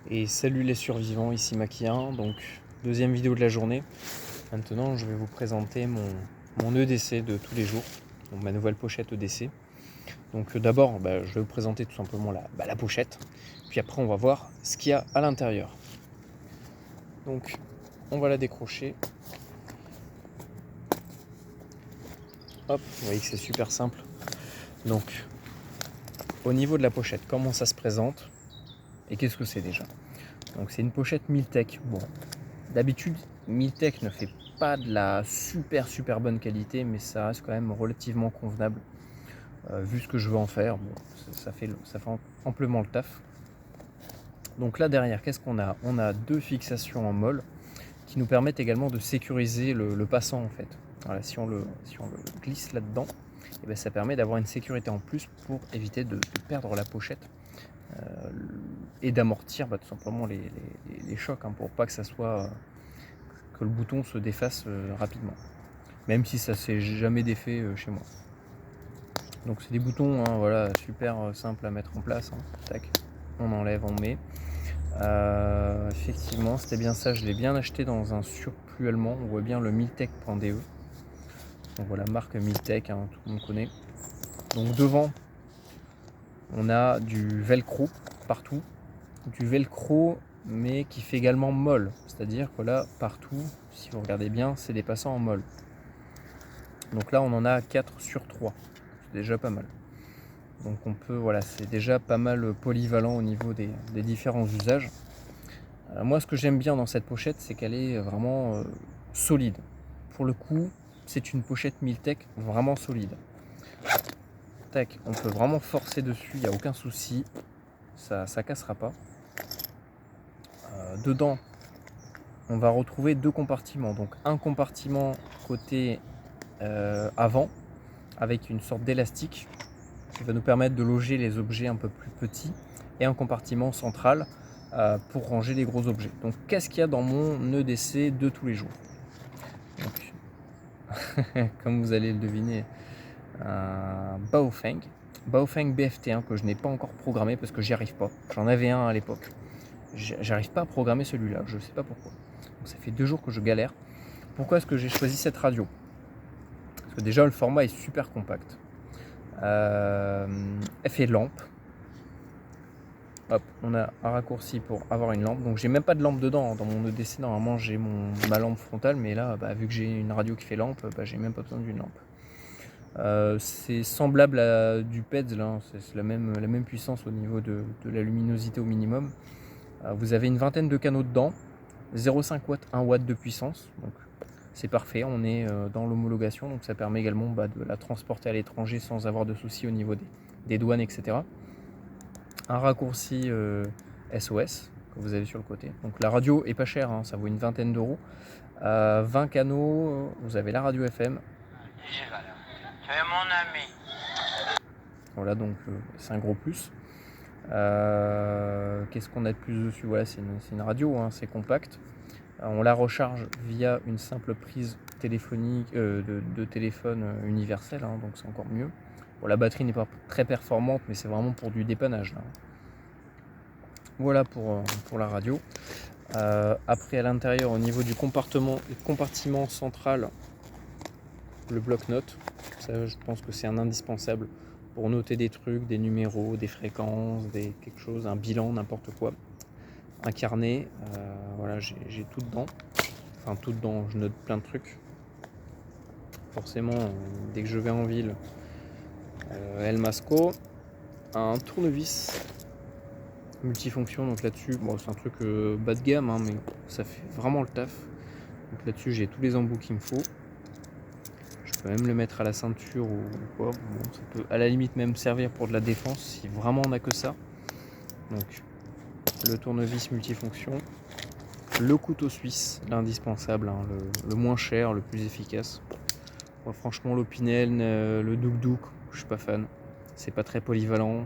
Et salut les survivants, ici Makien, donc deuxième vidéo de la journée. Maintenant je vais vous présenter mon EDC de tous les jours, donc ma nouvelle pochette EDC. Donc d'abord je vais vous présenter tout simplement la pochette, puis après on va voir ce qu'il y a à l'intérieur. Donc on va la décrocher. Hop, vous voyez que c'est super simple. Donc au niveau de la pochette, comment ça se présente et qu'est-ce que c'est déjà? Donc c'est une pochette Miltech. Bon, d'habitude Miltech ne fait pas de la super bonne qualité, mais ça reste quand même relativement convenable vu ce que je veux en faire. Bon, ça fait amplement le taf. Donc là derrière, qu'est-ce qu'on a? On a deux fixations en molle qui nous permettent également de sécuriser le passant en fait. Voilà, si on le glisse là-dedans, et bien ça permet d'avoir une sécurité en plus pour éviter de perdre la pochette et d'amortir tout simplement les chocs pour pas que ça soit que le bouton se défasse rapidement, même si ça s'est jamais défait chez moi. Donc c'est des boutons voilà, super simples à mettre en place. Tac, on enlève, on met. Effectivement, c'était bien ça, je l'ai bien acheté dans un surplus allemand. On voit bien le Miltech.de. Donc voilà, marque Miltech, tout le monde connaît. Donc devant, on a du velcro partout, du velcro mais qui fait également molle, c'est-à-dire que là partout, si vous regardez bien, c'est des passants en molle. Donc là on en a 4 sur 3, c'est déjà pas mal. Donc on peut, voilà, c'est déjà pas mal polyvalent au niveau des différents usages. Moi ce que j'aime bien dans cette pochette, c'est qu'elle est vraiment solide. Pour le coup, c'est une pochette Miltech vraiment solide. Tac, on peut vraiment forcer dessus, il n'y a aucun souci, ça cassera pas. Dedans, on va retrouver deux compartiments. Donc un compartiment côté avant avec une sorte d'élastique qui va nous permettre de loger les objets un peu plus petits, et un compartiment central pour ranger les gros objets. Donc qu'est-ce qu'il y a dans mon EDC de tous les jours? Donc, comme vous allez le deviner, un Baofeng BFT1 que je n'ai pas encore programmé parce que j'y arrive pas. J'en avais un à l'époque. J'arrive pas à programmer celui-là, je sais pas pourquoi. Donc ça fait 2 jours que je galère. Pourquoi est-ce que j'ai choisi cette radio? Parce que déjà le format est super compact. Elle fait lampe. Hop, on a un raccourci pour avoir une lampe. Donc j'ai même pas de lampe dedans. Dans mon EDC, normalement j'ai ma lampe frontale, mais là, vu que j'ai une radio qui fait lampe, j'ai même pas besoin d'une lampe. C'est semblable à du PEDS, là, c'est la même puissance au niveau de la luminosité au minimum. Vous avez une vingtaine de canaux dedans, 0,5 watts, 1 watt de puissance. Donc c'est parfait, on est dans l'homologation, donc ça permet également de la transporter à l'étranger sans avoir de soucis au niveau des douanes, etc. Un raccourci SOS que vous avez sur le côté. Donc la radio est pas chère, ça vaut une vingtaine d'euros. 20 canaux, vous avez la radio FM. Tu es mon ami. Voilà, donc c'est un gros plus. Qu'est-ce qu'on a de plus dessus? Voilà, c'est une radio, c'est compact. On la recharge via une simple prise téléphonique de téléphone universel, donc c'est encore mieux. Bon, la batterie n'est pas très performante, mais c'est vraiment pour du dépannage là. Voilà pour la radio. Après à l'intérieur, au niveau du compartiment central, le bloc-notes. Ça, je pense que c'est un indispensable pour noter des trucs, des numéros, des fréquences, quelque chose, un bilan, n'importe quoi. Un carnet, voilà, j'ai tout dedans. Enfin tout dedans, je note plein de trucs. Forcément, dès que je vais en ville, El Masco, un tournevis multifonction. Donc là-dessus, bon, c'est un truc bas de gamme, mais ça fait vraiment le taf. Donc là-dessus, j'ai tous les embouts qu'il me faut. Je peux même le mettre à la ceinture ou quoi. Bon, ça peut à la limite même servir pour de la défense si vraiment on n'a que ça. Donc le tournevis multifonction, le couteau suisse, l'indispensable, le moins cher, le plus efficace. Moi, franchement, l'Opinel, le Douk Douk, je suis pas fan. C'est pas très polyvalent.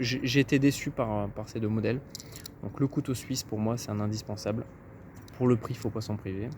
J'ai été déçu par ces deux modèles. Donc le couteau suisse pour moi c'est un indispensable. Pour le prix, faut pas s'en priver.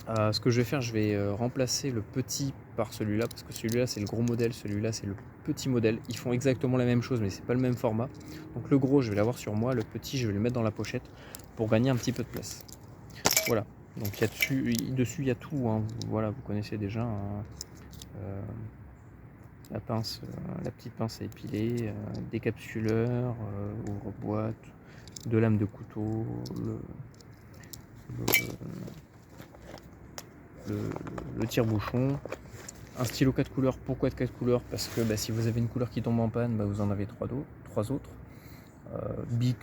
Ce que je vais faire, je vais remplacer le petit par celui-là, parce que celui-là c'est le gros modèle, celui-là c'est le petit modèle. Ils font exactement la même chose, mais c'est pas le même format. Donc le gros, je vais l'avoir sur moi, le petit, je vais le mettre dans la pochette pour gagner un petit peu de place. Voilà. Donc dessus il y a tout, hein. Voilà, vous connaissez déjà, hein. La pince, la petite pince à épiler, décapsuleur, ouvre-boîte, 2 lames de couteau, le tire-bouchon, un stylo 4 couleurs. Pourquoi de 4 couleurs? Parce que si vous avez une couleur qui tombe en panne, vous en avez 3 autres. Bic,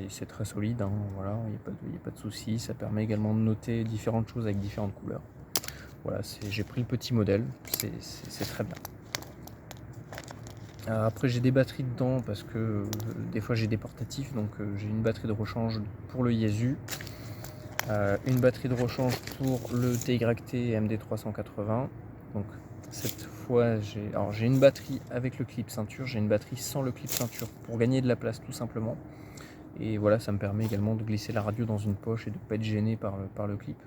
c'est très solide, hein, voilà, il n'y a pas de souci. Ça permet également de noter différentes choses avec différentes couleurs. Voilà, j'ai pris le petit modèle, c'est très bien. Après j'ai des batteries dedans parce que des fois j'ai des portatifs, donc j'ai une batterie de rechange pour le Yaesu, une batterie de rechange pour le TYT MD380. Donc cette fois j'ai une batterie avec le clip ceinture, j'ai une batterie sans le clip ceinture pour gagner de la place tout simplement. Et voilà, ça me permet également de glisser la radio dans une poche et de ne pas être gêné par le clip.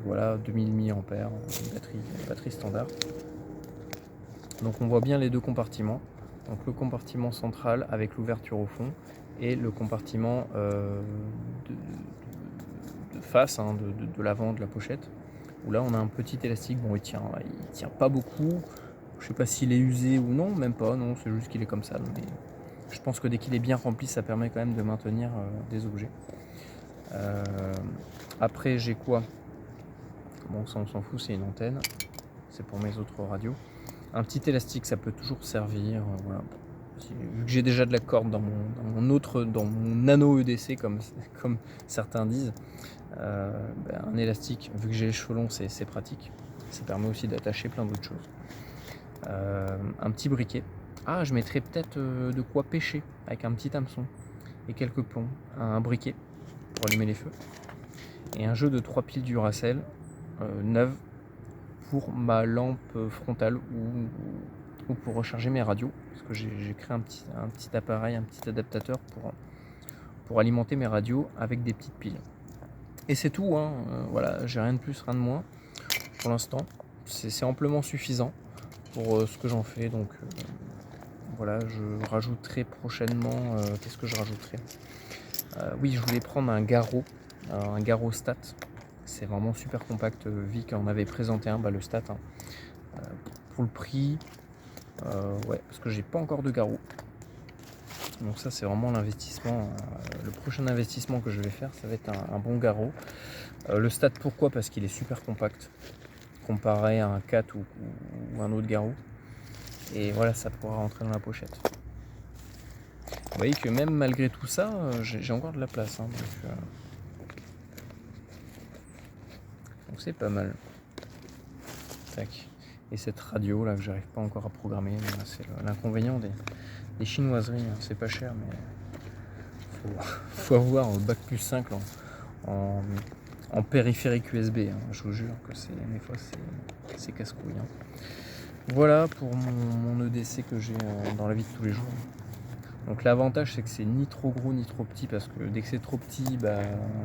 Voilà, 2000 mAh, batterie standard. Donc on voit bien les 2 compartiments. Donc le compartiment central avec l'ouverture au fond et le compartiment de face, hein, de l'avant de la pochette, où là on a un petit élastique. Bon, il tient pas beaucoup. Je sais pas s'il est usé ou non, même pas, non, c'est juste qu'il est comme ça. Mais je pense que dès qu'il est bien rempli, ça permet quand même de maintenir des objets. Après j'ai quoi? Bon, ça on s'en fout, c'est une antenne, c'est pour mes autres radios. Un petit élastique, ça peut toujours servir. Voilà. Vu que j'ai déjà de la corde dans mon nano EDC, comme certains disent, un élastique, vu que j'ai les cheveux longs, c'est pratique. Ça permet aussi d'attacher plein d'autres choses. Un petit briquet. Je mettrais peut-être de quoi pêcher avec un petit hameçon et quelques plombs. Un briquet pour allumer les feux. Et un jeu de 3 piles Duracell neuves pour ma lampe frontale ou pour recharger mes radios, parce que j'ai créé un petit appareil, un petit adaptateur pour alimenter mes radios avec des petites piles. Et c'est tout, hein. Voilà, j'ai rien de plus, rien de moins pour l'instant. C'est amplement suffisant pour ce que j'en fais. Donc voilà, je rajouterai prochainement. Qu'est-ce que je rajouterai? Oui, je voulais prendre un Garo Stat. C'est vraiment super compact. Vic en avait présenté un, le Stat, hein. Pour le prix, ouais, parce que j'ai pas encore de Garo. Donc ça c'est vraiment l'investissement. Le prochain investissement que je vais faire, ça va être un bon Garo. Le Stat, pourquoi? Parce qu'il est super compact comparé à un 4 ou un autre Garo. Et voilà, ça pourra rentrer dans la pochette. Vous voyez que même malgré tout ça, j'ai encore de la place, hein, donc c'est pas mal. Tac. Et cette radio là que j'arrive pas encore à programmer, c'est l'inconvénient des chinoiseries, hein. C'est pas cher, mais faut avoir bac plus 5 en périphérique USB, hein. Je vous jure que des fois c'est casse-couille, hein. Voilà pour mon EDC que j'ai dans la vie de tous les jours. Donc l'avantage c'est que c'est ni trop gros ni trop petit, parce que dès que c'est trop petit,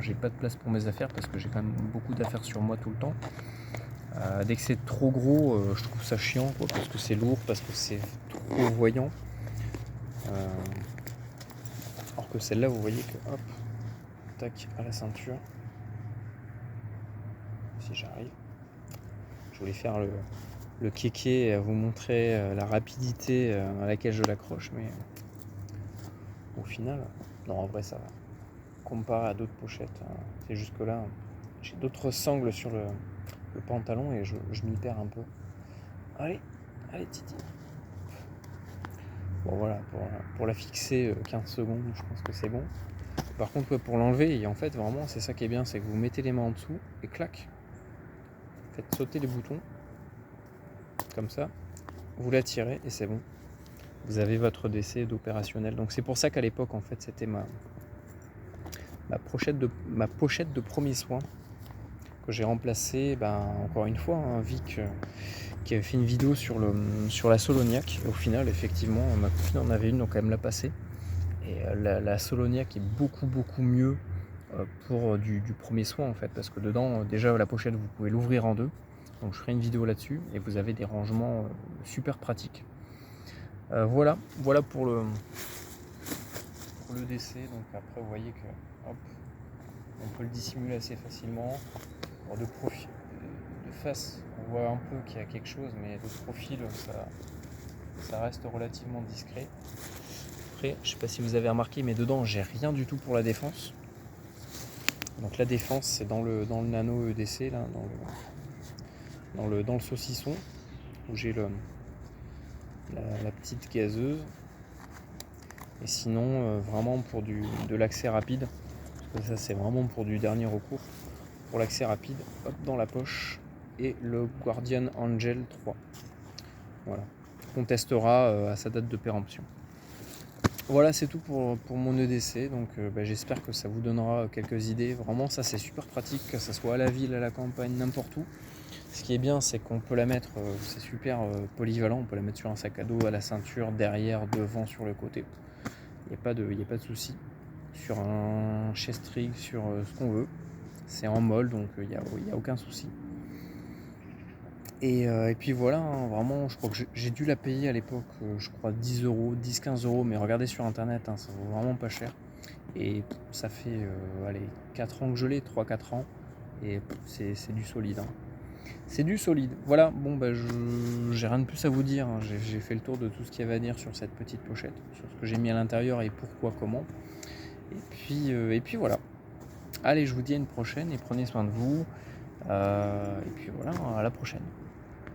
j'ai pas de place pour mes affaires, parce que j'ai quand même beaucoup d'affaires sur moi tout le temps. Dès que c'est trop gros, je trouve ça chiant, quoi, parce que c'est lourd, parce que c'est trop voyant. Alors que celle-là, vous voyez que hop, tac, à la ceinture. Si j'arrive. Je voulais faire le kéké et vous montrer la rapidité à laquelle je l'accroche, mais au final, non, en vrai ça va. Comparé à d'autres pochettes, c'est juste que là, j'ai d'autres sangles sur le pantalon et je m'y perds un peu. Allez Titi. Bon voilà, pour la fixer 15 secondes, je pense que c'est bon. Par contre, pour l'enlever, et en fait vraiment c'est ça qui est bien, c'est que vous mettez les mains en dessous et clac, faites sauter les boutons comme ça, vous la tirez et c'est bon. Vous avez votre DC d'opérationnel. Donc c'est pour ça qu'à l'époque en fait c'était ma pochette de premier soin que j'ai remplacé, encore une fois, hein, Vic qui avait fait une vidéo sur la Soloniac. Et au final, effectivement, ma copine en avait une, donc elle me l'a passée. Et la Soloniac est beaucoup mieux pour du premier soin en fait, parce que dedans déjà la pochette vous pouvez l'ouvrir en deux, donc je ferai une vidéo là-dessus et vous avez des rangements super pratiques. Voilà pour le DC. Donc après vous voyez que hop, on peut le dissimuler assez facilement. Alors de face on voit un peu qu'il y a quelque chose, mais de profil ça reste relativement discret. Après je sais pas si vous avez remarqué, mais dedans j'ai rien du tout pour la défense. Donc la défense c'est dans le nano EDC là, dans le saucisson où j'ai la petite gazeuse. Et sinon vraiment pour de l'accès rapide, parce que ça c'est vraiment pour du dernier recours, pour l'accès rapide, hop, dans la poche, et le Guardian Angel 3. Voilà, qu'on testera à sa date de péremption. Voilà, c'est tout pour mon EDC. Donc j'espère que ça vous donnera quelques idées. Vraiment, ça c'est super pratique, que ça soit à la ville, à la campagne, n'importe où. Ce qui est bien, c'est qu'on peut la mettre, c'est super polyvalent, on peut la mettre sur un sac à dos, à la ceinture, derrière, devant, sur le côté. Il n'y a pas de souci. Sur un chest rig, sur ce qu'on veut. C'est en molle, donc il n'y a aucun souci. Et puis voilà, hein, vraiment, je crois que j'ai dû la payer à l'époque, je crois 10 euros, 10-15 euros, mais regardez sur internet, hein, ça vaut vraiment pas cher. Et ça fait 4 ans que je l'ai, 3-4 ans, et c'est du solide. Hein. C'est du solide. Voilà, bon j'ai rien de plus à vous dire, hein. J'ai fait le tour de tout ce qu'il y avait à dire sur cette petite pochette, sur ce que j'ai mis à l'intérieur et pourquoi, comment. Et puis voilà. Allez, je vous dis à une prochaine et prenez soin de vous. Et puis voilà, à la prochaine.